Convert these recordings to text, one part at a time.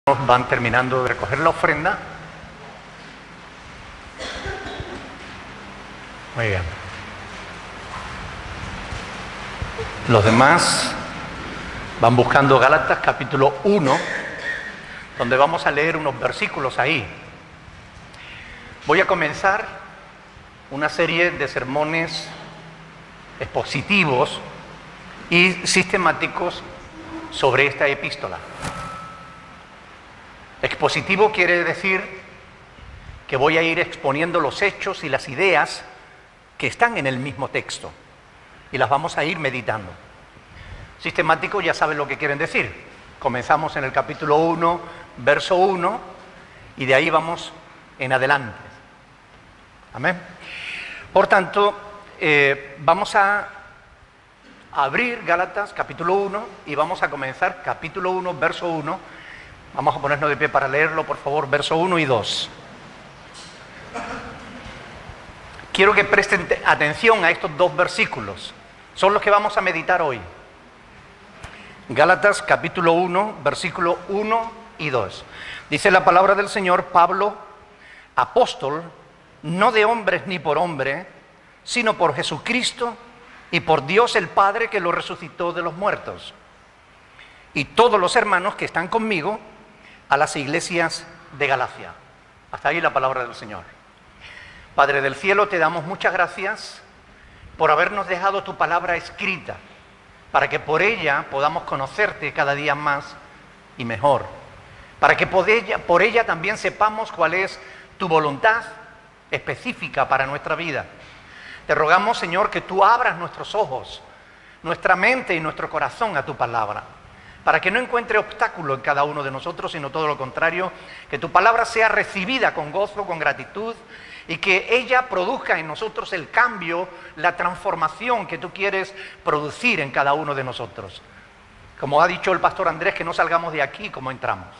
Van terminando de recoger la ofrenda. Muy bien. Los demás van buscando Gálatas capítulo 1, donde vamos a leer unos versículos ahí. Voy a comenzar una serie de sermones expositivos y sistemáticos sobre esta epístola. Expositivo quiere decir que voy a ir exponiendo los hechos y las ideas que están en el mismo texto y las vamos a ir meditando. Sistemático ya saben lo que quieren decir. Comenzamos en el capítulo 1, verso 1 y de ahí vamos en adelante. Amén. Por tanto, vamos a abrir Gálatas capítulo 1 y vamos a comenzar capítulo 1, verso 1. Vamos a ponernos de pie para leerlo, por favor, verso 1 y 2. Quiero que presten atención a estos dos versículos. Son los que vamos a meditar hoy. Gálatas capítulo 1, versículo 1 y 2. Dice la palabra del Señor: Pablo, apóstol, no de hombres ni por hombre, sino por Jesucristo y por Dios el Padre que lo resucitó de los muertos. Y todos los hermanos que están conmigo a las iglesias de Galacia. Hasta ahí la palabra del Señor. Padre del cielo, te damos muchas gracias por habernos dejado tu palabra escrita, para que por ella podamos conocerte cada día más y mejor, para que por ella también sepamos cuál es tu voluntad específica para nuestra vida. Te rogamos, Señor, que tú abras nuestros ojos, nuestra mente y nuestro corazón a tu palabra, para que no encuentre obstáculo en cada uno de nosotros, sino todo lo contrario, que tu palabra sea recibida con gozo, con gratitud, y que ella produzca en nosotros el cambio, la transformación que tú quieres producir en cada uno de nosotros. Como ha dicho el pastor Andrés, que no salgamos de aquí como entramos.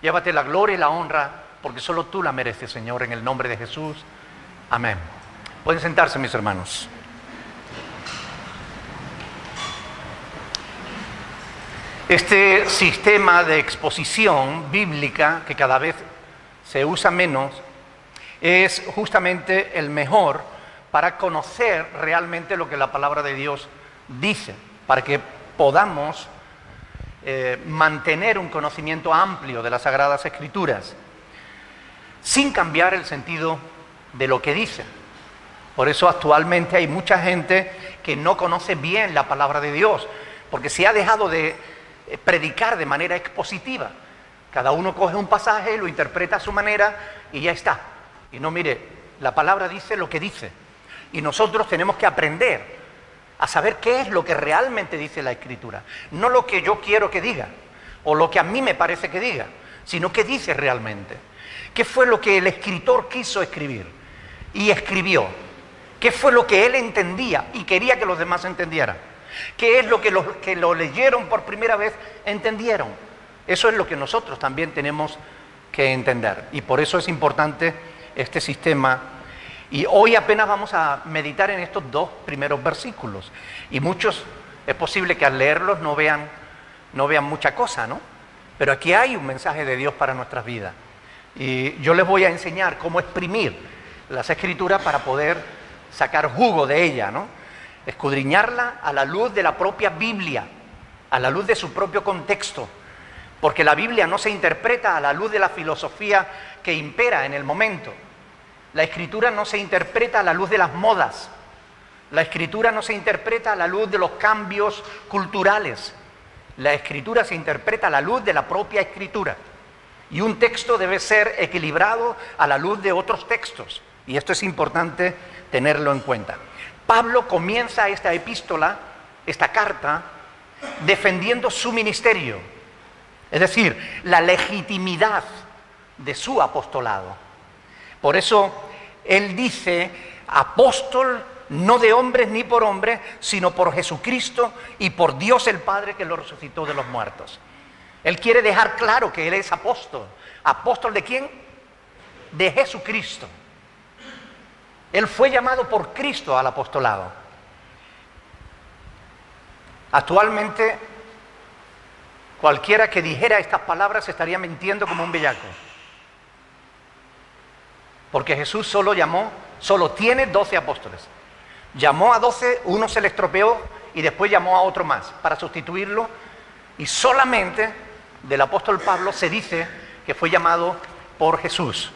Llévate la gloria y la honra, porque solo tú la mereces, Señor, en el nombre de Jesús. Amén. Pueden sentarse, mis hermanos. Este sistema de exposición bíblica, que cada vez se usa menos, es justamente el mejor para conocer realmente lo que la palabra de Dios dice, para que podamos mantener un conocimiento amplio de las Sagradas Escrituras, sin cambiar el sentido de lo que dice. Por eso actualmente hay mucha gente que no conoce bien la palabra de Dios, porque se ha dejado de predicar de manera expositiva. Cada uno coge un pasaje, lo interpreta a su manera y ya está. Y no, mire, la palabra dice lo que dice. Y nosotros tenemos que aprender a saber qué es lo que realmente dice la Escritura. No lo que yo quiero que diga, o lo que a mí me parece que diga, sino qué dice realmente. ¿Qué fue lo que el escritor quiso escribir? Y escribió. ¿Qué fue lo que él entendía y quería que los demás entendieran? ¿Qué es lo que los que lo leyeron por primera vez entendieron? Eso es lo que nosotros también tenemos que entender. Y por eso es importante este sistema. Y hoy apenas vamos a meditar en estos dos primeros versículos. Y muchos, es posible que al leerlos no vean mucha cosa, ¿no? Pero aquí hay un mensaje de Dios para nuestras vidas. Y yo les voy a enseñar cómo exprimir las Escrituras para poder sacar jugo de ella, ¿no? Escudriñarla a la luz de la propia Biblia, a la luz de su propio contexto, porque la Biblia no se interpreta a la luz de la filosofía que impera en el momento. La Escritura no se interpreta a la luz de las modas. La Escritura no se interpreta a la luz de los cambios culturales. La Escritura se interpreta a la luz de la propia Escritura. Y un texto debe ser equilibrado a la luz de otros textos. Y esto es importante tenerlo en cuenta. Pablo comienza esta epístola, esta carta, defendiendo su ministerio, es decir, la legitimidad de su apostolado. Por eso él dice: apóstol no de hombres ni por hombres, sino por Jesucristo y por Dios el Padre que lo resucitó de los muertos. Él quiere dejar claro que él es apóstol. ¿Apóstol de quién? De Jesucristo. Él fue llamado por Cristo al apostolado. Actualmente Cualquiera que dijera estas palabras estaría mintiendo como un bellaco. Porque Jesús solo tiene 12 apóstoles. Llamó a 12, uno se le estropeó y después llamó a otro más para sustituirlo. Y solamente del apóstol Pablo se dice que fue llamado por Jesús.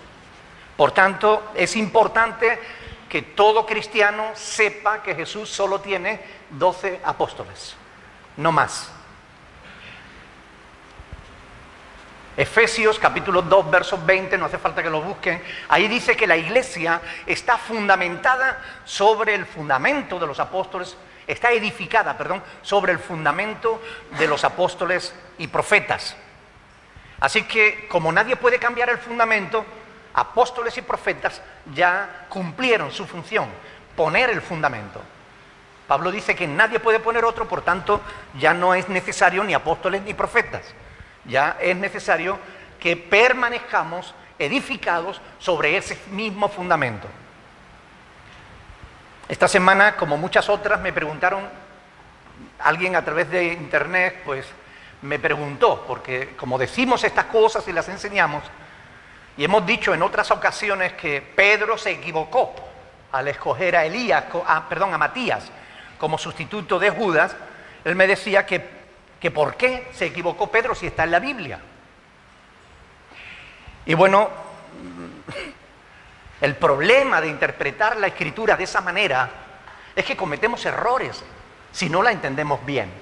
Por tanto, es importante que todo cristiano sepa que Jesús solo tiene 12 apóstoles, no más. Efesios capítulo 2, versos 20, no hace falta que lo busquen. Ahí dice que la iglesia está fundamentada sobre el fundamento de los apóstoles, está edificada, sobre el fundamento de los apóstoles y profetas. Así que, como nadie puede cambiar el fundamento, apóstoles y profetas ya cumplieron su función, poner el fundamento. Pablo dice que nadie puede poner otro, por tanto, ya no es necesario ni apóstoles ni profetas. Ya es necesario que permanezcamos edificados sobre ese mismo fundamento. Esta semana, como muchas otras, me preguntaron, alguien a través de internet, pues me preguntó, porque como decimos estas cosas y las enseñamos, y hemos dicho en otras ocasiones que Pedro se equivocó al escoger a Matías como sustituto de Judas, él me decía que por qué se equivocó Pedro si está en la Biblia. Y bueno, el problema de interpretar la Escritura de esa manera es que cometemos errores si no la entendemos bien.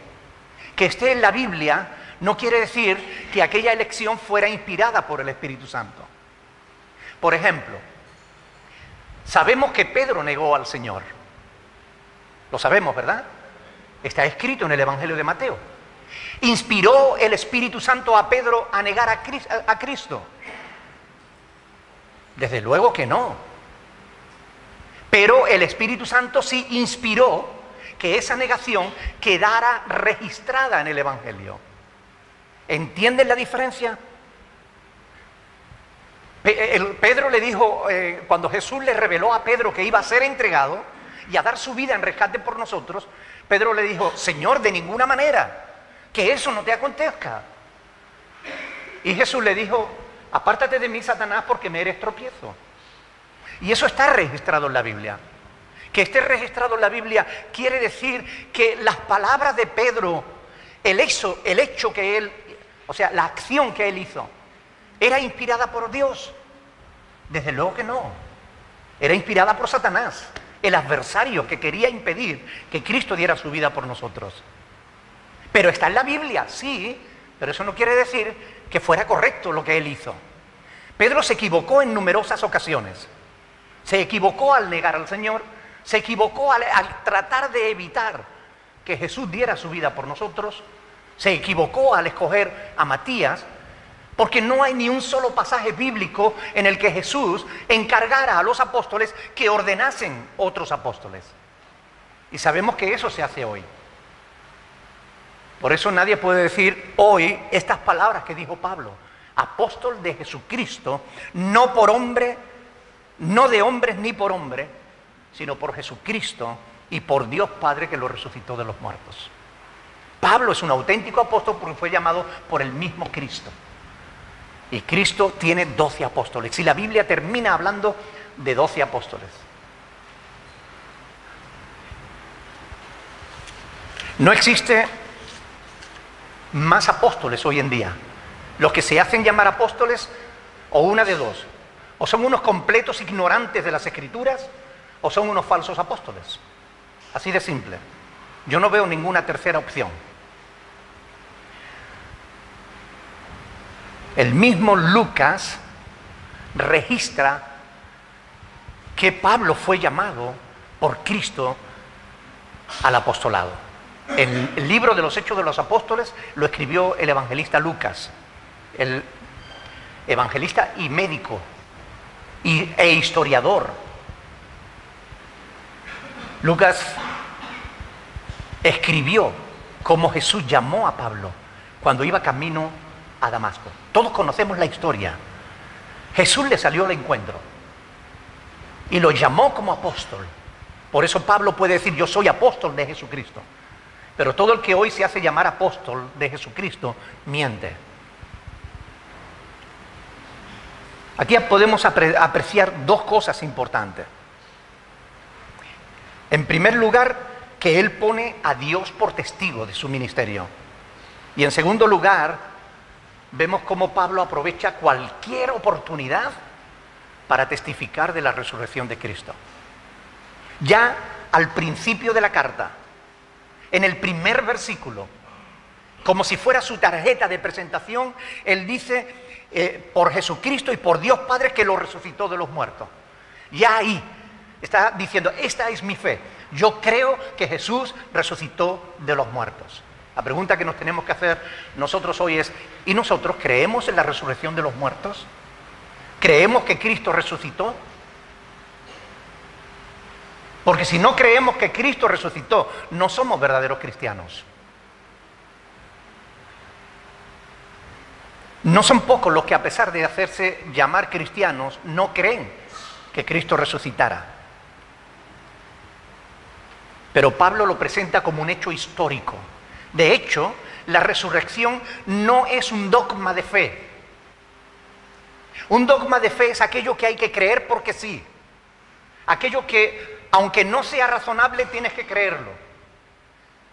Que esté en la Biblia no quiere decir que aquella elección fuera inspirada por el Espíritu Santo. Por ejemplo, sabemos que Pedro negó al Señor. Lo sabemos, ¿verdad? Está escrito en el Evangelio de Mateo. ¿Inspiró el Espíritu Santo a Pedro a negar a Cristo? Desde luego que no. Pero el Espíritu Santo sí inspiró que esa negación quedara registrada en el Evangelio. ¿Entienden la diferencia? Pedro le dijo, cuando Jesús le reveló a Pedro que iba a ser entregado y a dar su vida en rescate por nosotros, Pedro le dijo, Señor, de ninguna manera, que eso no te acontezca. Y Jesús le dijo, apártate de mí, Satanás, porque me eres tropiezo. Y eso está registrado en la Biblia. Que esté registrado en la Biblia quiere decir que las palabras de Pedro, el hecho que él, o sea, la acción que él hizo, ¿era inspirada por Dios? Desde luego que no. Era inspirada por Satanás, el adversario que quería impedir que Cristo diera su vida por nosotros. Pero está en la Biblia, sí, pero eso no quiere decir que fuera correcto lo que él hizo. Pedro se equivocó en numerosas ocasiones. Se equivocó al negar al Señor, se equivocó al tratar de evitar que Jesús diera su vida por nosotros, se equivocó al escoger a Matías, porque no hay ni un solo pasaje bíblico en el que Jesús encargara a los apóstoles que ordenasen otros apóstoles. Y sabemos que eso se hace hoy. Por eso nadie puede decir hoy estas palabras que dijo Pablo, apóstol de Jesucristo, no por hombre, no de hombres ni por hombre, sino por Jesucristo y por Dios Padre que lo resucitó de los muertos. Pablo es un auténtico apóstol porque fue llamado por el mismo Cristo. Y Cristo tiene 12 apóstoles. Y la Biblia termina hablando de 12 apóstoles. No existe más apóstoles hoy en día. Los que se hacen llamar apóstoles, o una de dos, o son unos completos ignorantes de las Escrituras, o son unos falsos apóstoles. Así de simple. Yo no veo ninguna tercera opción. El mismo Lucas registra que Pablo fue llamado por Cristo al apostolado. El libro de los Hechos de los Apóstoles lo escribió el evangelista Lucas, el evangelista y médico e historiador. Lucas escribió cómo Jesús llamó a Pablo cuando iba camino a Damasco. Todos conocemos la historia. Jesús le salió al encuentro y lo llamó como apóstol. Por eso Pablo puede decir, yo soy apóstol de Jesucristo. Pero todo el que hoy se hace llamar apóstol de Jesucristo miente. Aquí podemos apreciar dos cosas importantes. En primer lugar, que él pone a Dios por testigo de su ministerio. Y en segundo lugar, vemos cómo Pablo aprovecha cualquier oportunidad para testificar de la resurrección de Cristo. Ya al principio de la carta, en el primer versículo, como si fuera su tarjeta de presentación, él dice, por Jesucristo y por Dios Padre que lo resucitó de los muertos. Ya ahí está diciendo, esta es mi fe. Yo creo que Jesús resucitó de los muertos. La pregunta que nos tenemos que hacer nosotros hoy es, ¿y nosotros creemos en la resurrección de los muertos? ¿Creemos que Cristo resucitó? Porque si no creemos que Cristo resucitó, no somos verdaderos cristianos. No son pocos los que, a pesar de hacerse llamar cristianos, no creen que Cristo resucitara. Pero Pablo lo presenta como un hecho histórico. De hecho, la resurrección no es un dogma de fe. Un dogma de fe es aquello que hay que creer porque sí. Aquello que, aunque no sea razonable, tienes que creerlo.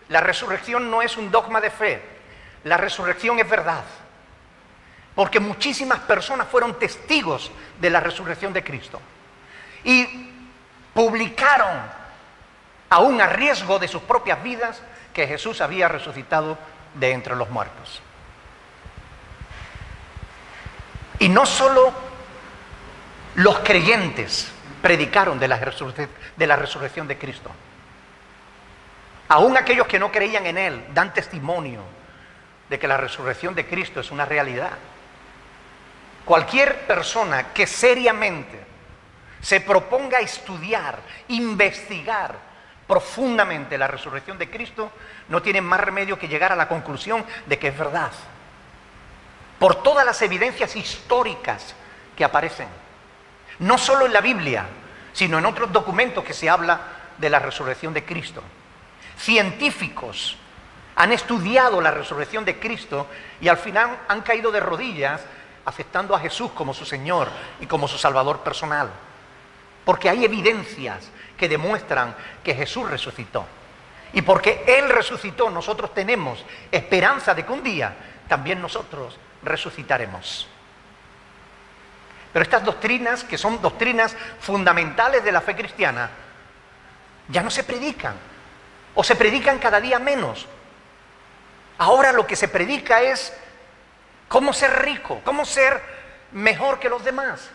La resurrección no es un dogma de fe. La resurrección es verdad. Porque muchísimas personas fueron testigos de la resurrección de Cristo. Y publicaron, aún a riesgo de sus propias vidas, que Jesús había resucitado de entre los muertos. Y no solo los creyentes predicaron de la resurrección de Cristo. Aún aquellos que no creían en Él dan testimonio de que la resurrección de Cristo es una realidad. Cualquier persona que seriamente se proponga estudiar, investigar profundamente la resurrección de Cristo, no tiene más remedio que llegar a la conclusión de que es verdad. Por todas las evidencias históricas que aparecen, no solo en la Biblia, sino en otros documentos que se habla de la resurrección de Cristo. Científicos han estudiado la resurrección de Cristo y al final han caído de rodillas aceptando a Jesús como su Señor y como su Salvador personal. Porque hay evidencias que demuestran que Jesús resucitó. Y porque Él resucitó, nosotros tenemos esperanza de que un día también nosotros resucitaremos. Pero estas doctrinas, que son doctrinas fundamentales de la fe cristiana, ya no se predican, o se predican cada día menos. Ahora lo que se predica es cómo ser rico, cómo ser mejor que los demás,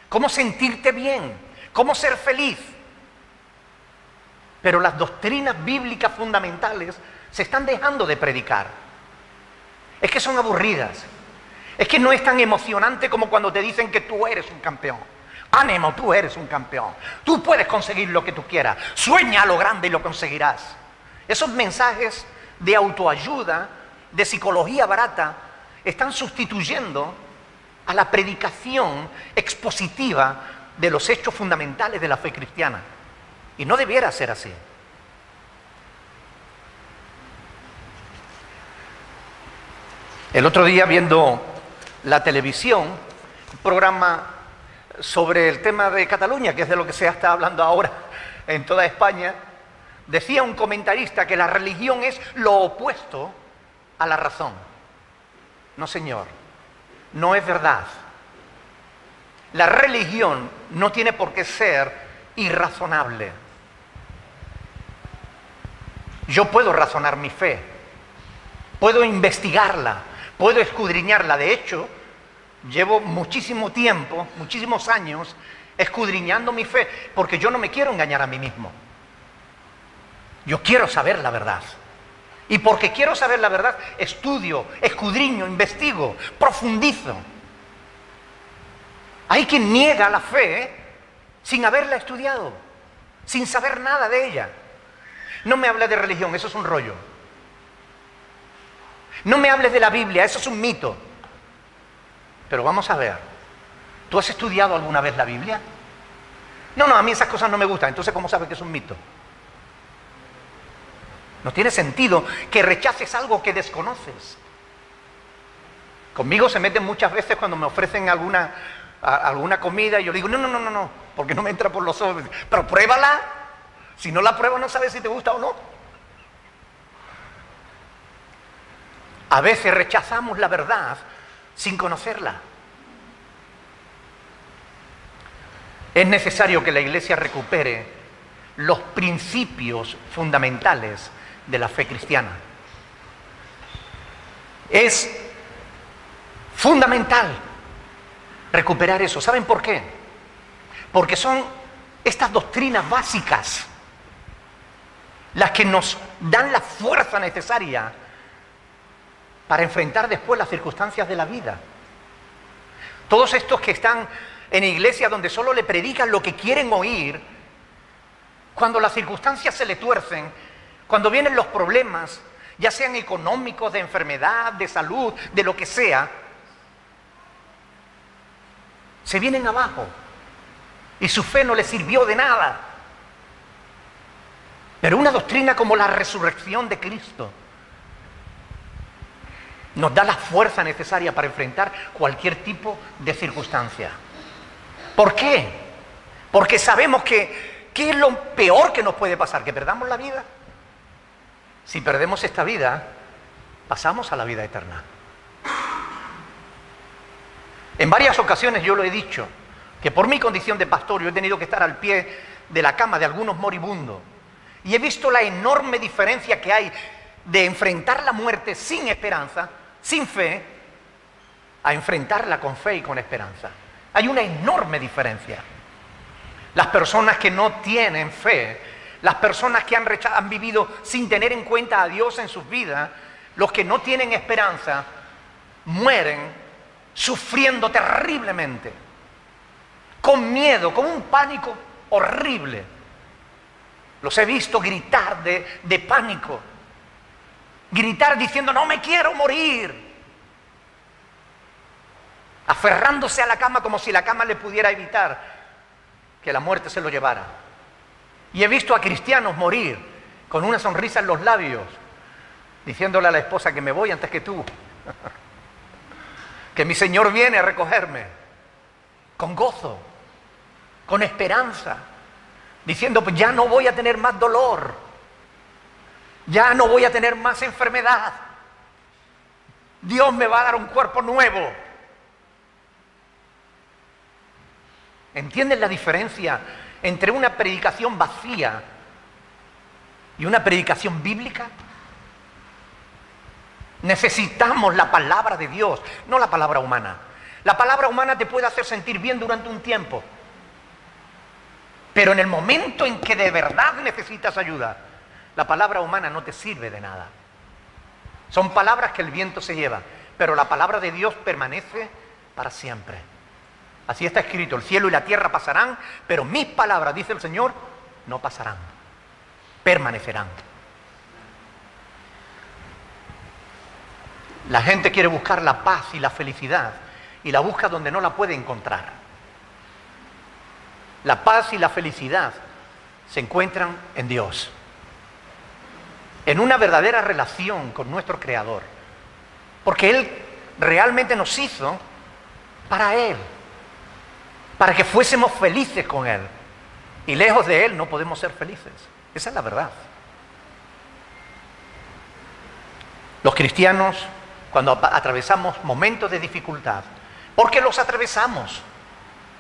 cómo sentirte bien, cómo ser feliz. Pero las doctrinas bíblicas fundamentales se están dejando de predicar. Es que son aburridas. Es que no es tan emocionante como cuando te dicen que tú eres un campeón. Ánimo, tú eres un campeón. Tú puedes conseguir lo que tú quieras. Sueña a lo grande y lo conseguirás. Esos mensajes de autoayuda, de psicología barata, están sustituyendo a la predicación expositiva de los hechos fundamentales de la fe cristiana. Y no debiera ser así. El otro día, viendo la televisión, un programa sobre el tema de Cataluña, que es de lo que se está hablando ahora en toda España, decía un comentarista que la religión es lo opuesto a la razón. No, señor, no es verdad. La religión no tiene por qué ser irrazonable. Yo puedo razonar mi fe, puedo investigarla, puedo escudriñarla. De hecho, llevo muchísimo tiempo, muchísimos años, escudriñando mi fe, porque yo no me quiero engañar a mí mismo. Yo quiero saber la verdad. Y porque quiero saber la verdad, estudio, escudriño, investigo, profundizo. Hay quien niega la fe sin haberla estudiado, sin saber nada de ella. No me hables de religión, eso es un rollo. No me hables de la Biblia, eso es un mito. Pero vamos a ver, ¿tú has estudiado alguna vez la Biblia? No, a mí esas cosas no me gustan, entonces ¿cómo sabes que es un mito? No tiene sentido que rechaces algo que desconoces. Conmigo se meten muchas veces cuando me ofrecen alguna comida y yo digo, no, porque no me entra por los ojos. Pero pruébala. Si no la pruebas no sabes si te gusta o no. A veces rechazamos la verdad sin conocerla. Es necesario que la Iglesia recupere los principios fundamentales de la fe cristiana. Es fundamental recuperar eso. ¿Saben por qué? Porque son estas doctrinas básicas las que nos dan la fuerza necesaria para enfrentar después las circunstancias de la vida. Todos estos que están en iglesias donde solo le predican lo que quieren oír, cuando las circunstancias se le tuercen, cuando vienen los problemas, ya sean económicos, de enfermedad, de salud, de lo que sea, se vienen abajo y su fe no les sirvió de nada. Pero una doctrina como la resurrección de Cristo nos da la fuerza necesaria para enfrentar cualquier tipo de circunstancia. ¿Por qué? Porque sabemos que ¿qué es lo peor que nos puede pasar? ¿Que perdamos la vida? Si perdemos esta vida, pasamos a la vida eterna. En varias ocasiones yo lo he dicho, que por mi condición de pastor yo he tenido que estar al pie de la cama de algunos moribundos y he visto la enorme diferencia que hay de enfrentar la muerte sin esperanza, sin fe, a enfrentarla con fe y con esperanza. Hay una enorme diferencia. Las personas que no tienen fe, las personas que han vivido sin tener en cuenta a Dios en sus vidas, los que no tienen esperanza, mueren sufriendo terriblemente, con miedo, con un pánico horrible. Los he visto gritar de pánico, gritar diciendo, no me quiero morir, aferrándose a la cama como si la cama le pudiera evitar que la muerte se lo llevara. Y he visto a cristianos morir con una sonrisa en los labios, diciéndole a la esposa que me voy antes que tú, que mi Señor viene a recogerme, con gozo, con esperanza, diciendo, pues ya no voy a tener más dolor, ya no voy a tener más enfermedad, Dios me va a dar un cuerpo nuevo. ¿Entienden la diferencia entre una predicación vacía y una predicación bíblica? Necesitamos la palabra de Dios, no la palabra humana. La palabra humana te puede hacer sentir bien durante un tiempo, pero en el momento en que de verdad necesitas ayuda, la palabra humana no te sirve de nada. Son palabras que el viento se lleva, pero la palabra de Dios permanece para siempre. Así está escrito, el cielo y la tierra pasarán, pero mis palabras, dice el Señor, no pasarán, permanecerán. La gente quiere buscar la paz y la felicidad, y la busca donde no la puede encontrar. La paz y la felicidad se encuentran en Dios, en una verdadera relación con nuestro Creador, porque Él realmente nos hizo para Él, para que fuésemos felices con Él. Y lejos de Él no podemos ser felices. Esa es la verdad. Los cristianos, cuando atravesamos momentos de dificultad, porque los atravesamos,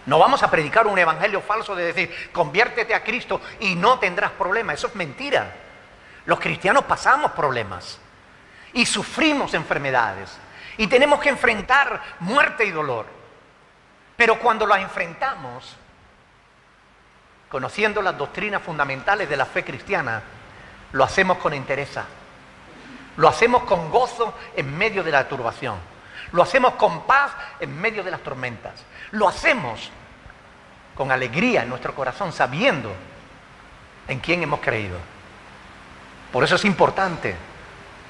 no vamos a predicar un evangelio falso de decir, conviértete a Cristo y no tendrás problemas. Eso es mentira. Los cristianos pasamos problemas y sufrimos enfermedades y tenemos que enfrentar muerte y dolor. Pero cuando las enfrentamos, conociendo las doctrinas fundamentales de la fe cristiana, lo hacemos con entereza, lo hacemos con gozo en medio de la turbación, lo hacemos con paz en medio de las tormentas, lo hacemos con alegría en nuestro corazón, sabiendo en quién hemos creído. Por eso es importante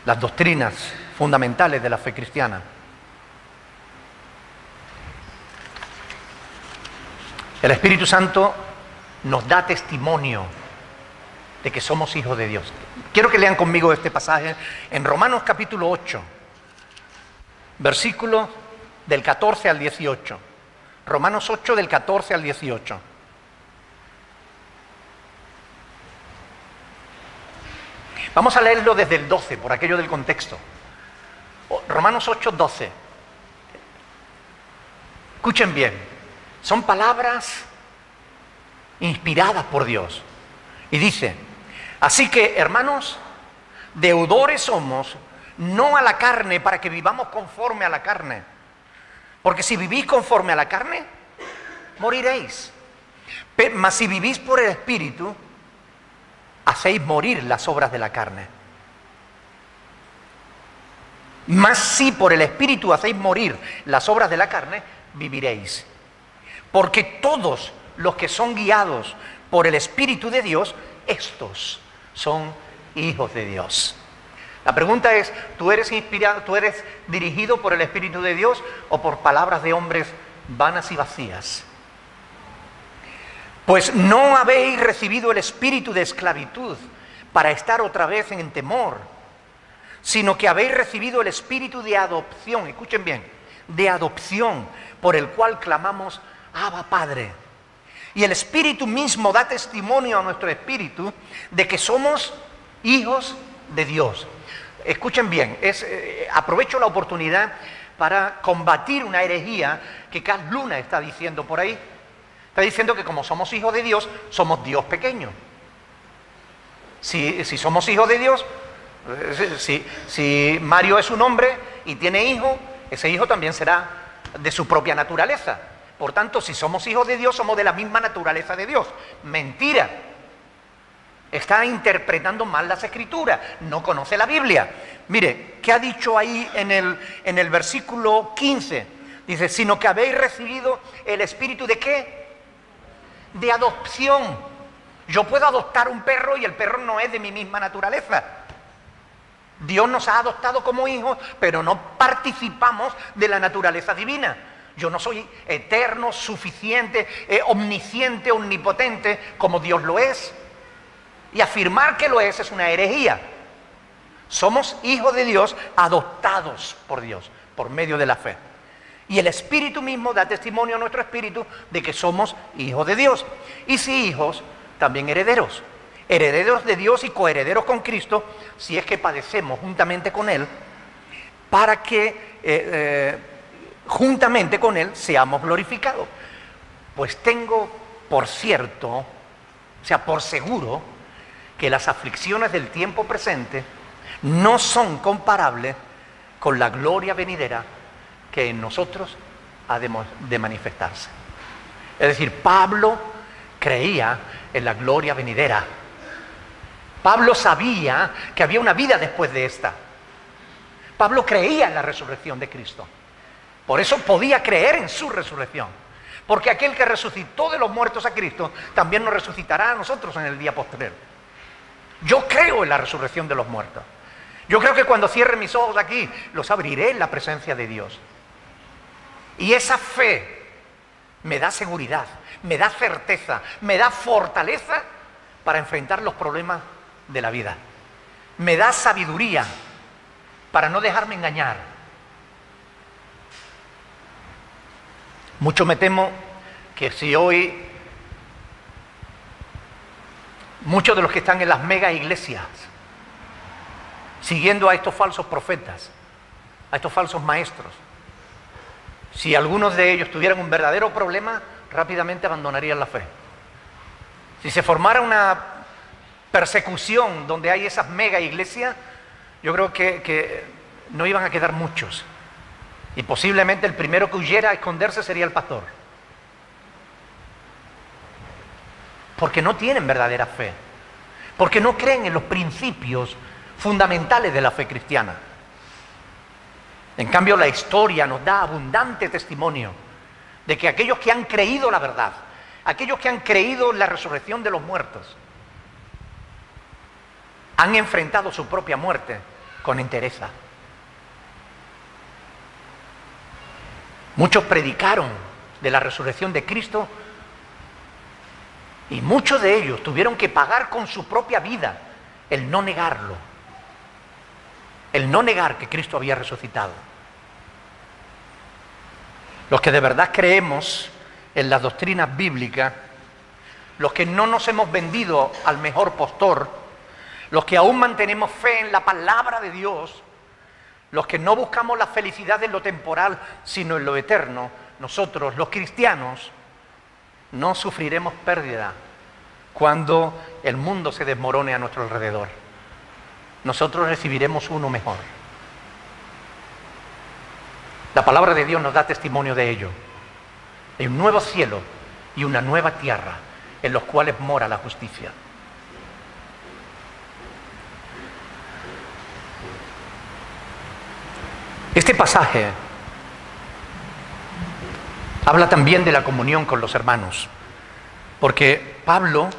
las doctrinas fundamentales de la fe cristiana. El Espíritu Santo nos da testimonio de que somos hijos de Dios. Quiero que lean conmigo este pasaje en Romanos capítulo 8, versículos del 14 al 18. Romanos 8 del 14 al 18. Vamos a leerlo desde el 12, por aquello del contexto. Romanos 8, 12. Escuchen bien, son palabras inspiradas por Dios. Y dice, así que, hermanos, deudores somos, no a la carne, para que vivamos conforme a la carne. Porque si vivís conforme a la carne, moriréis. Mas si vivís por el Espíritu, hacéis morir las obras de la carne. Mas si por el Espíritu hacéis morir las obras de la carne, viviréis. Porque todos los que son guiados por el Espíritu de Dios, estos son hijos de Dios. La pregunta es, ¿tú eres inspirado, tú eres dirigido por el Espíritu de Dios o por palabras de hombres vanas y vacías? Pues no habéis recibido el espíritu de esclavitud para estar otra vez en temor, sino que habéis recibido el espíritu de adopción, escuchen bien, de adopción, por el cual clamamos, Abba, Padre. Y el Espíritu mismo da testimonio a nuestro espíritu de que somos hijos de Dios. Escuchen bien, aprovecho la oportunidad para combatir una herejía que Carl Luna está diciendo por ahí. Está diciendo que como somos hijos de Dios, somos Dios pequeño. Si somos hijos de Dios, si Mario es un hombre y tiene hijo, ese hijo también será de su propia naturaleza. Por tanto, si somos hijos de Dios, somos de la misma naturaleza de Dios. Mentira. Está interpretando mal las Escrituras, no conoce la Biblia. Mire, ¿qué ha dicho ahí en el versículo 15? Dice, sino que habéis recibido el espíritu ¿de qué? De adopción. Yo puedo adoptar un perro y el perro no es de mi misma naturaleza. Dios nos ha adoptado como hijos, pero no participamos de la naturaleza divina. Yo no soy eterno, suficiente, omnisciente, omnipotente, como Dios lo es. Y afirmar que lo es una herejía. Somos hijos de Dios, adoptados por Dios, por medio de la fe. Y el Espíritu mismo da testimonio a nuestro espíritu de que somos hijos de Dios. Y si hijos, también herederos. Herederos de Dios y coherederos con Cristo, si es que padecemos juntamente con Él, para que juntamente con Él seamos glorificados. Pues tengo por cierto, o sea, por seguro, que las aflicciones del tiempo presente no son comparables con la gloria venidera que en nosotros ha de manifestarse. Es decir, Pablo creía en la gloria venidera. Pablo sabía que había una vida después de esta. Pablo creía en la resurrección de Cristo. Por eso podía creer en su resurrección. Porque aquel que resucitó de los muertos a Cristo, también nos resucitará a nosotros en el día postrero. Yo creo en la resurrección de los muertos. Yo creo que cuando cierre mis ojos aquí, los abriré en la presencia de Dios. Y esa fe me da seguridad, me da certeza, me da fortaleza para enfrentar los problemas de la vida. Me da sabiduría para no dejarme engañar. Mucho me temo que si hoy muchos de los que están en las mega iglesias, siguiendo a estos falsos profetas, a estos falsos maestros, si algunos de ellos tuvieran un verdadero problema, rápidamente abandonarían la fe. Si se formara una persecución donde hay esas mega iglesias, yo creo que no iban a quedar muchos. Y posiblemente el primero que huyera a esconderse sería el pastor. Porque no tienen verdadera fe. Porque no creen en los principios fundamentales de la fe cristiana. En cambio, la historia nos da abundante testimonio de que aquellos que han creído la verdad, aquellos que han creído en la resurrección de los muertos, han enfrentado su propia muerte con entereza. Muchos predicaron de la resurrección de Cristo Y muchos de ellos tuvieron que pagar con su propia vida el no negarlo, el no negar que Cristo había resucitado. Los que de verdad creemos en las doctrinas bíblicas, los que no nos hemos vendido al mejor postor, los que aún mantenemos fe en la palabra de Dios, los que no buscamos la felicidad en lo temporal, sino en lo eterno, nosotros, los cristianos, no sufriremos pérdida cuando el mundo se desmorone a nuestro alrededor. Nosotros recibiremos uno mejor. La palabra de Dios nos da testimonio de ello. Hay un nuevo cielo y una nueva tierra en los cuales mora la justicia. Este pasaje habla también de la comunión con los hermanos, porque Pablo,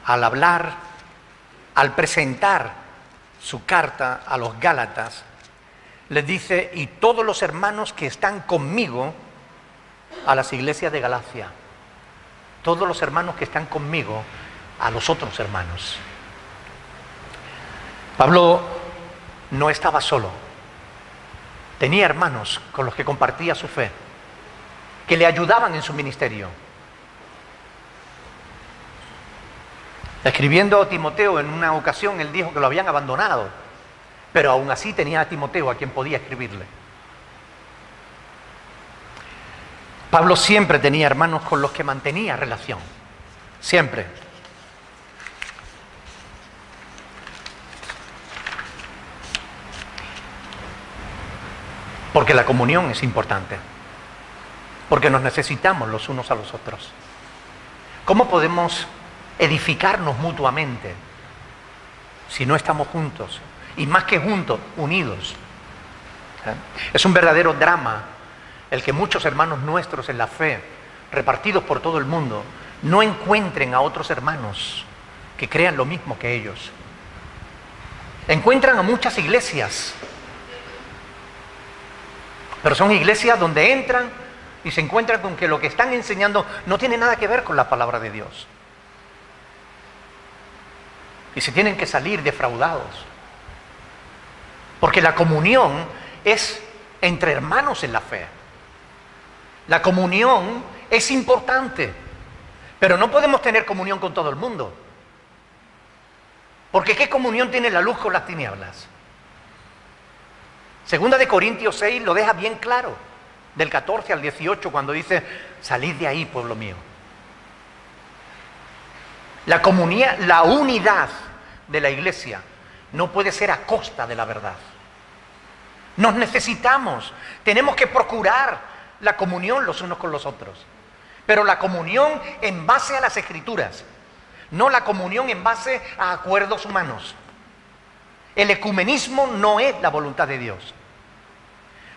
al presentar su carta a los Gálatas, les dice: y todos los hermanos que están conmigo, a las iglesias de Galacia, todos los hermanos que están conmigo, a los otros hermanos. Pablo no estaba solo, tenía hermanos con los que compartía su fe, que le ayudaban en su ministerio. Escribiendo a Timoteo en una ocasión, él dijo que lo habían abandonado, pero aún así tenía a Timoteo a quien podía escribirle. Pablo siempre tenía hermanos con los que mantenía relación, siempre. Porque la comunión es importante, porque nos necesitamos los unos a los otros. ¿Cómo podemos edificarnos mutuamente si no estamos juntos? Y más que juntos, unidos. Es un verdadero drama el que muchos hermanos nuestros en la fe, repartidos por todo el mundo, no encuentren a otros hermanos que crean lo mismo que ellos. Encuentran a muchas iglesias, pero son iglesias donde entran y se encuentran con que lo que están enseñando no tiene nada que ver con la palabra de Dios. Y se tienen que salir defraudados. Porque la comunión es entre hermanos en la fe. La comunión es importante, pero no podemos tener comunión con todo el mundo. Porque ¿qué comunión tiene la luz con las tinieblas? Segunda de Corintios 6 lo deja bien claro, del 14 al 18, cuando dice: salid de ahí, pueblo mío. La comunión, la unidad de la iglesia no puede ser a costa de la verdad. Nos necesitamos, tenemos que procurar la comunión los unos con los otros, pero la comunión en base a las Escrituras, no la comunión en base a acuerdos humanos. El ecumenismo no es la voluntad de Dios.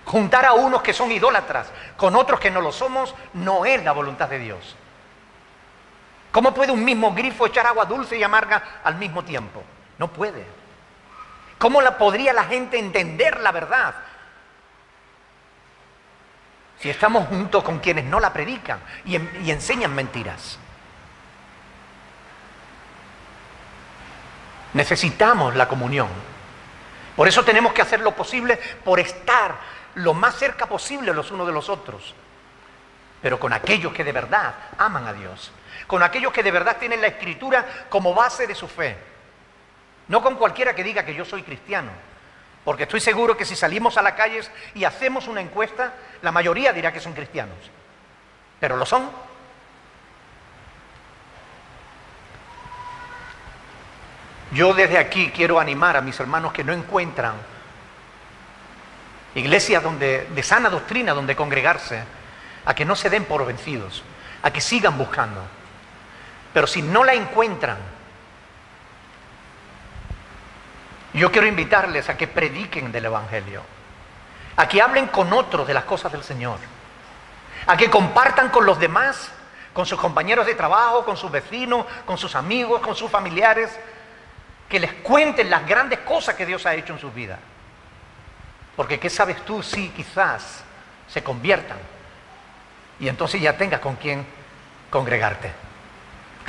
Juntar a unos que son idólatras con otros que no lo somos no es la voluntad de Dios. ¿Cómo puede un mismo grifo echar agua dulce y amarga al mismo tiempo? No puede. ¿Cómo podría la gente entender la verdad si estamos juntos con quienes no la predican y enseñan mentiras? Necesitamos la comunión. Por eso tenemos que hacer lo posible por estar lo más cerca posible los unos de los otros, pero con aquellos que de verdad aman a Dios, con aquellos que de verdad tienen la Escritura como base de su fe, no con cualquiera que diga que yo soy cristiano, porque estoy seguro que si salimos a las calles y hacemos una encuesta, la mayoría dirá que son cristianos, pero lo son. Yo desde aquí quiero animar a mis hermanos que no encuentran iglesias de sana doctrina donde congregarse, a que no se den por vencidos, a que sigan buscando. Pero si no la encuentran, yo quiero invitarles a que prediquen del Evangelio, a que hablen con otros de las cosas del Señor, a que compartan con los demás, con sus compañeros de trabajo, con sus vecinos, con sus amigos, con sus familiares, que les cuenten las grandes cosas que Dios ha hecho en sus vidas. Porque ¿qué sabes tú si quizás se conviertan y entonces ya tengas con quién congregarte?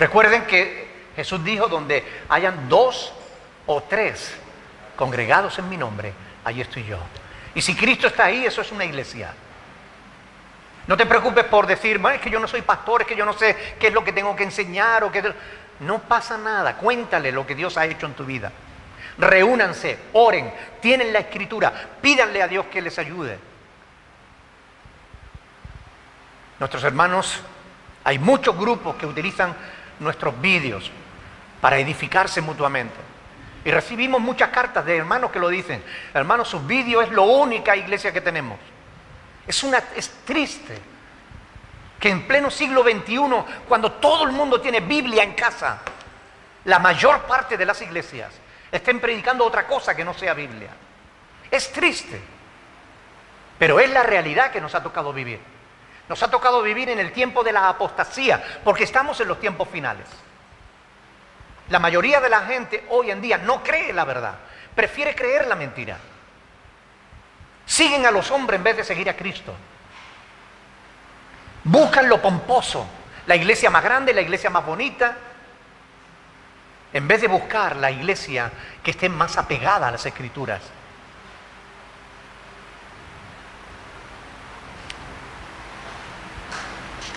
Recuerden que Jesús dijo, donde hayan 2 o 3 congregados en mi nombre, allí estoy yo. Y si Cristo está ahí, eso es una iglesia. No te preocupes por decir, bueno, es que yo no soy pastor, es que yo no sé qué es lo que tengo que enseñar. No pasa nada, cuéntale lo que Dios ha hecho en tu vida. Reúnanse, oren, tienen la Escritura, pídanle a Dios que les ayude. Nuestros hermanos, hay muchos grupos que utilizan nuestros vídeos para edificarse mutuamente. Y recibimos muchas cartas de hermanos que lo dicen. Hermanos, sus vídeos es la única iglesia que tenemos. Es triste que en pleno siglo XXI, cuando todo el mundo tiene Biblia en casa, la mayor parte de las iglesias estén predicando otra cosa que no sea Biblia. Es triste, pero es la realidad que nos ha tocado vivir. Nos ha tocado vivir en el tiempo de la apostasía, porque estamos en los tiempos finales. La mayoría de la gente hoy en día no cree la verdad, prefiere creer la mentira. Siguen a los hombres en vez de seguir a Cristo. Buscan lo pomposo, la iglesia más grande, la iglesia más bonita, en vez de buscar la iglesia que esté más apegada a las Escrituras.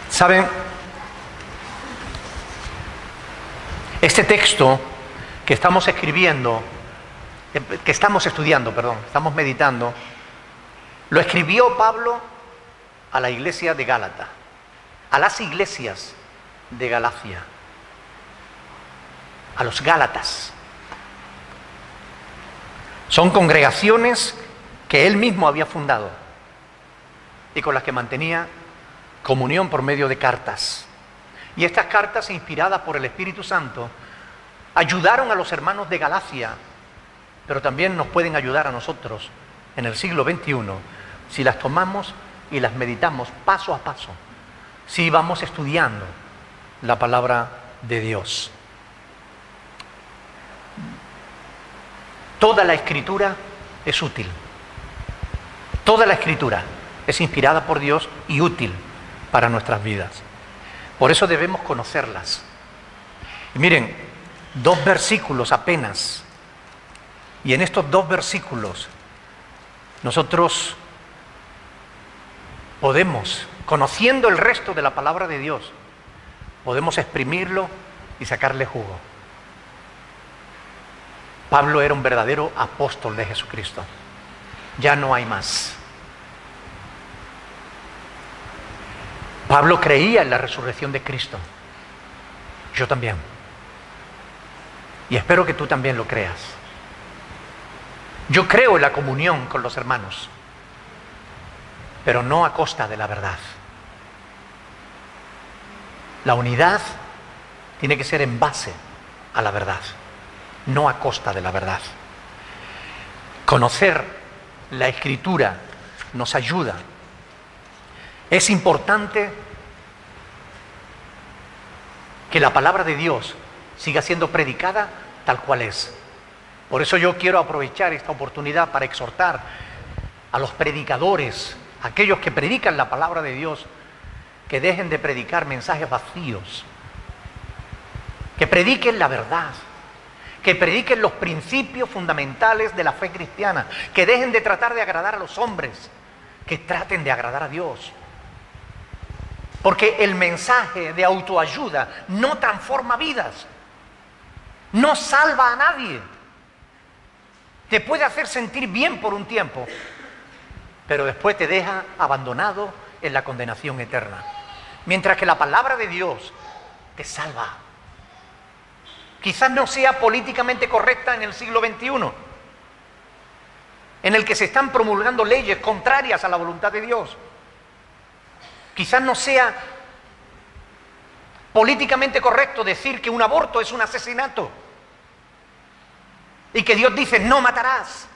¿Saben? Este texto que estamos escribiendo, estamos meditando, lo escribió Pablo a la iglesia de Gálata, a las iglesias de Galacia, a los Gálatas. Son congregaciones que él mismo había fundado y con las que mantenía comunión por medio de cartas. Y estas cartas, inspiradas por el Espíritu Santo, ayudaron a los hermanos de Galacia, pero también nos pueden ayudar a nosotros en el siglo XXI, si las tomamos y las meditamos paso a paso, si vamos estudiando la palabra de Dios. Toda la Escritura es útil. Toda la Escritura es inspirada por Dios y útil para nuestras vidas. Por eso debemos conocerlas. Y miren, 2 versículos apenas. Y en estos 2 versículos nosotros podemos, conociendo el resto de la palabra de Dios, podemos exprimirlo y sacarle jugo. Pablo era un verdadero apóstol de Jesucristo. Ya no hay más. Pablo creía en la resurrección de Cristo. Yo también. Y espero que tú también lo creas. Yo creo en la comunión con los hermanos, pero no a costa de la verdad. La unidad tiene que ser en base a la verdad, no a costa de la verdad. Conocer la Escritura nos ayuda. Es importante que la palabra de Dios siga siendo predicada tal cual es. Por eso yo quiero aprovechar esta oportunidad para exhortar a los predicadores, aquellos que predican la palabra de Dios, que dejen de predicar mensajes vacíos, que prediquen la verdad, que prediquen los principios fundamentales de la fe cristiana, que dejen de tratar de agradar a los hombres, que traten de agradar a Dios. Porque el mensaje de autoayuda no transforma vidas, no salva a nadie. Te puede hacer sentir bien por un tiempo, pero después te deja abandonado en la condenación eterna. Mientras que la palabra de Dios te salva. Quizás no sea políticamente correcta en el siglo XXI, en el que se están promulgando leyes contrarias a la voluntad de Dios. Quizás no sea políticamente correcto decir que un aborto es un asesinato y que Dios dice no matarás,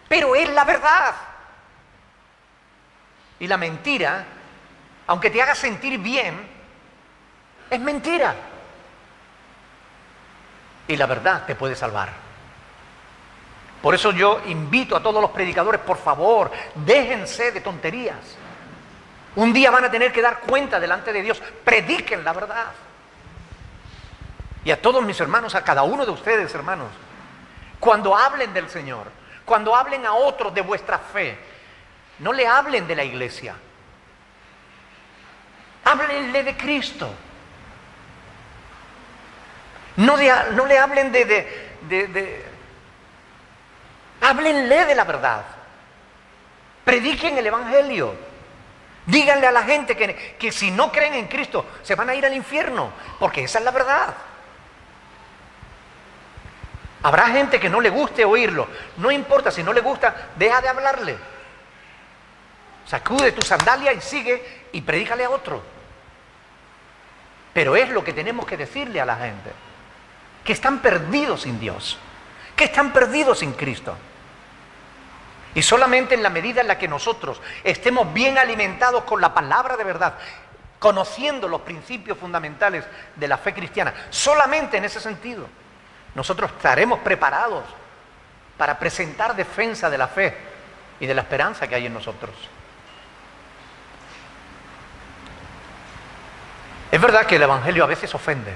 pero es la verdad. Y la mentira, aunque te haga sentir bien, es mentira. Y la verdad te puede salvar. Por eso yo invito a todos los predicadores, por favor, déjense de tonterías. Un día van a tener que dar cuenta delante de Dios. Prediquen la verdad. Y a todos mis hermanos, a cada uno de ustedes, hermanos, cuando hablen del Señor, cuando hablen a otros de vuestra fe, no le hablen de la iglesia. Háblenle de Cristo. No le hablen háblenle de la verdad. Prediquen el Evangelio. Díganle a la gente que si no creen en Cristo se van a ir al infierno, porque esa es la verdad. Habrá gente que no le guste oírlo. No importa, si no le gusta, deja de hablarle. Sacude tu sandalia y sigue y predícale a otro. Pero es lo que tenemos que decirle a la gente, que están perdidos sin Dios, que están perdidos sin Cristo. Y solamente en la medida en la que nosotros estemos bien alimentados con la palabra de verdad, conociendo los principios fundamentales de la fe cristiana, solamente en ese sentido, nosotros estaremos preparados para presentar defensa de la fe y de la esperanza que hay en nosotros. Es verdad que el Evangelio a veces ofende.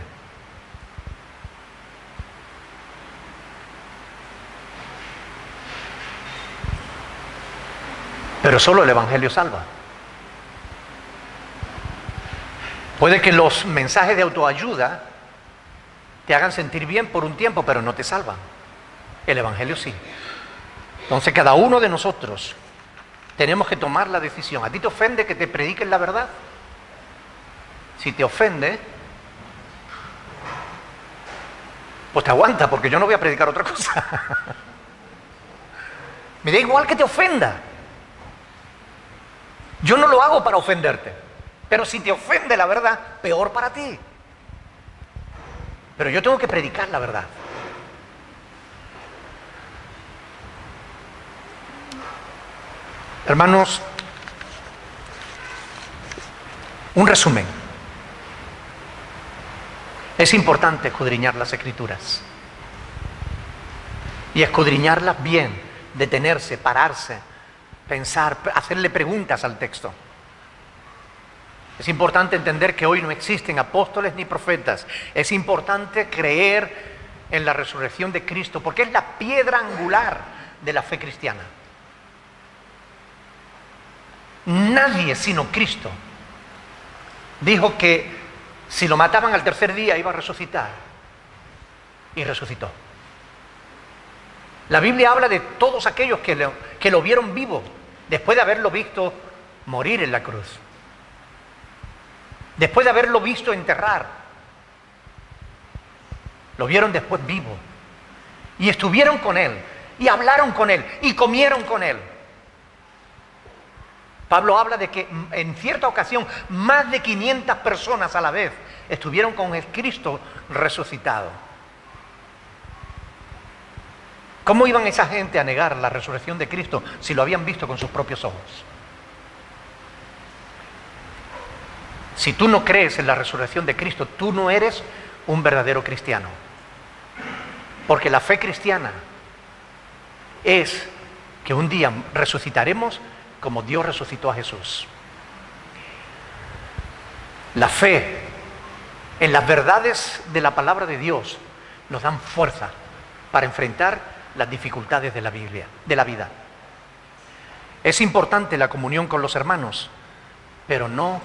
Pero solo el Evangelio salva. Puede que los mensajes de autoayuda te hagan sentir bien por un tiempo, pero no te salvan. El Evangelio sí. Entonces cada uno de nosotros tenemos que tomar la decisión. ¿A ti te ofende que te prediquen la verdad? Si te ofende, pues te aguanta, porque yo no voy a predicar otra cosa. Me da igual que te ofenda. Yo no lo hago para ofenderte, pero si te ofende la verdad, peor para ti. Pero yo tengo que predicar la verdad. Hermanos, un resumen. Es importante escudriñar las Escrituras. Y escudriñarlas bien, detenerse, pararse, pensar, hacerle preguntas al texto. Es importante entender que hoy no existen apóstoles ni profetas. Es importante creer en la resurrección de Cristo, porque es la piedra angular de la fe cristiana. Nadie sino Cristo dijo que si lo mataban al tercer día iba a resucitar. Y resucitó. La Biblia habla de todos aquellos que lo vieron vivo, después de haberlo visto morir en la cruz. Después de haberlo visto enterrar. Lo vieron después vivo. Y estuvieron con Él. Y hablaron con Él. Y comieron con Él. Pablo habla de que en cierta ocasión más de 500 personas a la vez estuvieron con el Cristo resucitado. ¿Cómo iban esa gente a negar la resurrección de Cristo si lo habían visto con sus propios ojos? Si tú no crees en la resurrección de Cristo, tú no eres un verdadero cristiano. Porque la fe cristiana es que un día resucitaremos como Dios resucitó a Jesús. La fe en las verdades de la palabra de Dios nos dan fuerza para enfrentar las dificultades de la Biblia, de la vida. Es importante la comunión con los hermanos, pero no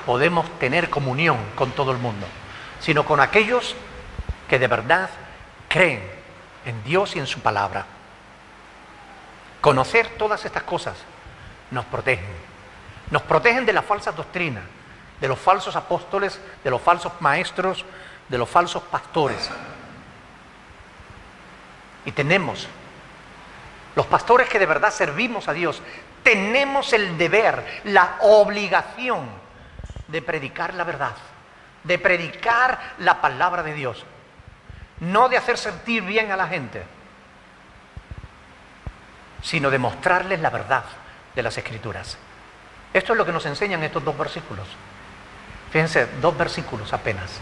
podemos tener comunión con todo el mundo, sino con aquellos que de verdad creen en Dios y en su palabra. Conocer todas estas cosas nos protegen. Nos protegen de las falsas doctrinas, de los falsos apóstoles, de los falsos maestros, de los falsos pastores. Y tenemos, los pastores que de verdad servimos a Dios, tenemos el deber, la obligación de predicar la verdad, de predicar la palabra de Dios, no de hacer sentir bien a la gente, sino de mostrarles la verdad de las Escrituras. Esto es lo que nos enseñan estos dos versículos. Fíjense, 2 versículos apenas.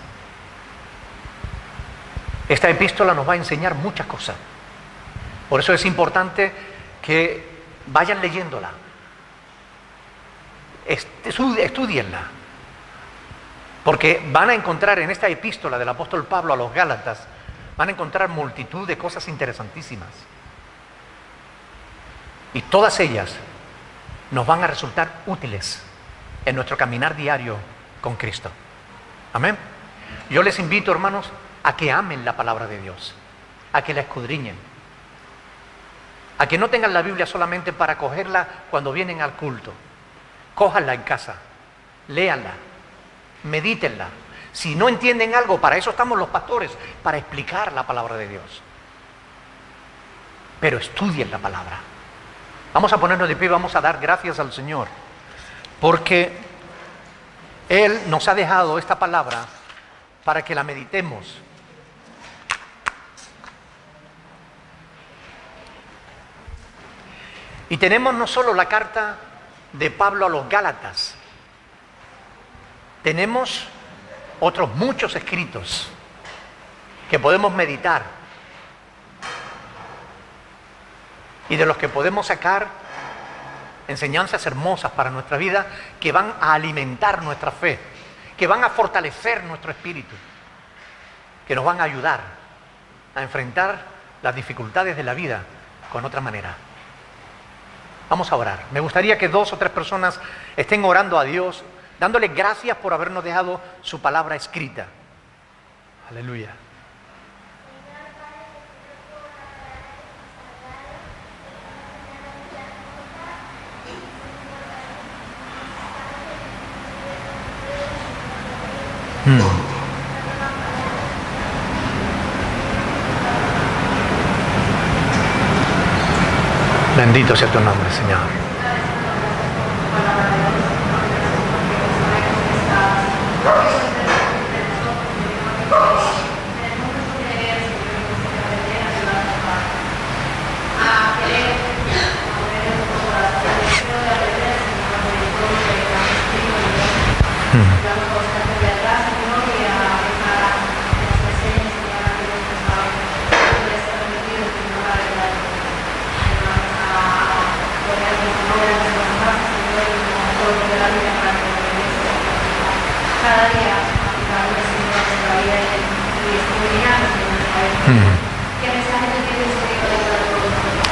Esta epístola nos va a enseñar muchas cosas. Por eso es importante que vayan leyéndola. Estúdienla. Porque van a encontrar en esta epístola del apóstol Pablo a los Gálatas, van a encontrar multitud de cosas interesantísimas. Y todas ellas nos van a resultar útiles en nuestro caminar diario con Cristo. Amén. Yo les invito, hermanos, a que amen la palabra de Dios, a que la escudriñen, a que no tengan la Biblia solamente para cogerla cuando vienen al culto. Cójanla en casa, léanla, medítenla. Si no entienden algo, para eso estamos los pastores, para explicar la palabra de Dios. Pero estudien la palabra. Vamos a ponernos de pie y vamos a dar gracias al Señor, porque Él nos ha dejado esta palabra para que la meditemos. Y tenemos no solo la carta de Pablo a los Gálatas, tenemos otros muchos escritos que podemos meditar y de los que podemos sacar enseñanzas hermosas para nuestra vida, que van a alimentar nuestra fe, que van a fortalecer nuestro espíritu, que nos van a ayudar a enfrentar las dificultades de la vida con otra manera. Vamos a orar. Me gustaría que 2 o 3 personas estén orando a Dios, dándole gracias por habernos dejado su palabra escrita. Aleluya. Bendito sea tu nombre, Señor.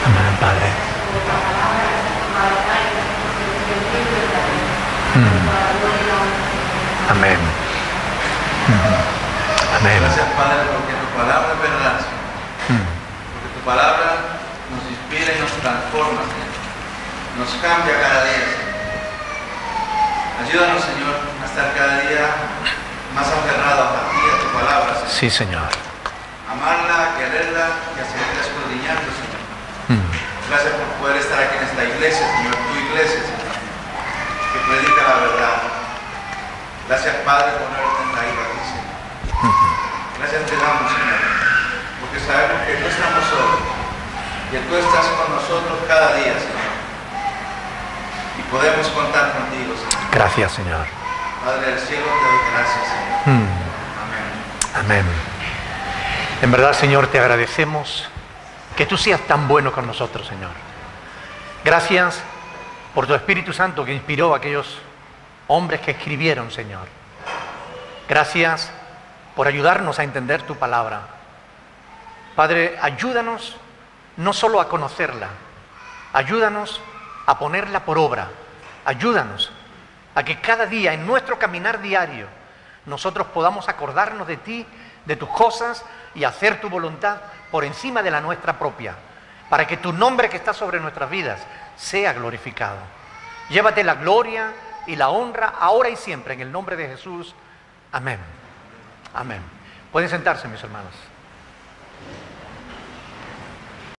Amén, Padre. Amén. Amén. Gracias, Padre, porque tu palabra es verdad, Señor. Porque tu palabra nos inspira y nos transforma, Señor. Nos cambia cada día, Señor. Ayúdanos, Señor, a estar cada día más aferrados a ti, a tu palabra, Señor. Sí, Señor. Amarla, quererla y a seguirla escudriñando, Señor. Gracias por poder estar aquí en esta iglesia, Señor, tu iglesia, Señor, que predica la verdad. Gracias, Padre, por habernos traído aquí, Señor. Gracias te damos, Señor, porque sabemos que no estamos solos, que tú estás con nosotros cada día, Señor, y podemos contar contigo, Señor. Gracias, Señor. Padre del cielo, te doy gracias, Señor. Amén. Amén. En verdad, Señor, te agradecemos que tú seas tan bueno con nosotros, Señor. Gracias por tu Espíritu Santo que inspiró a aquellos hombres que escribieron, Señor. Gracias por ayudarnos a entender tu palabra. Padre, ayúdanos no solo a conocerla, ayúdanos a ponerla por obra. Ayúdanos a que cada día en nuestro caminar diario nosotros podamos acordarnos de ti, de tus cosas y hacer tu voluntad por encima de la nuestra propia, para que tu nombre que está sobre nuestras vidas sea glorificado. Llévate la gloria y la honra ahora y siempre en el nombre de Jesús. Amén. Amén. Pueden sentarse, mis hermanos.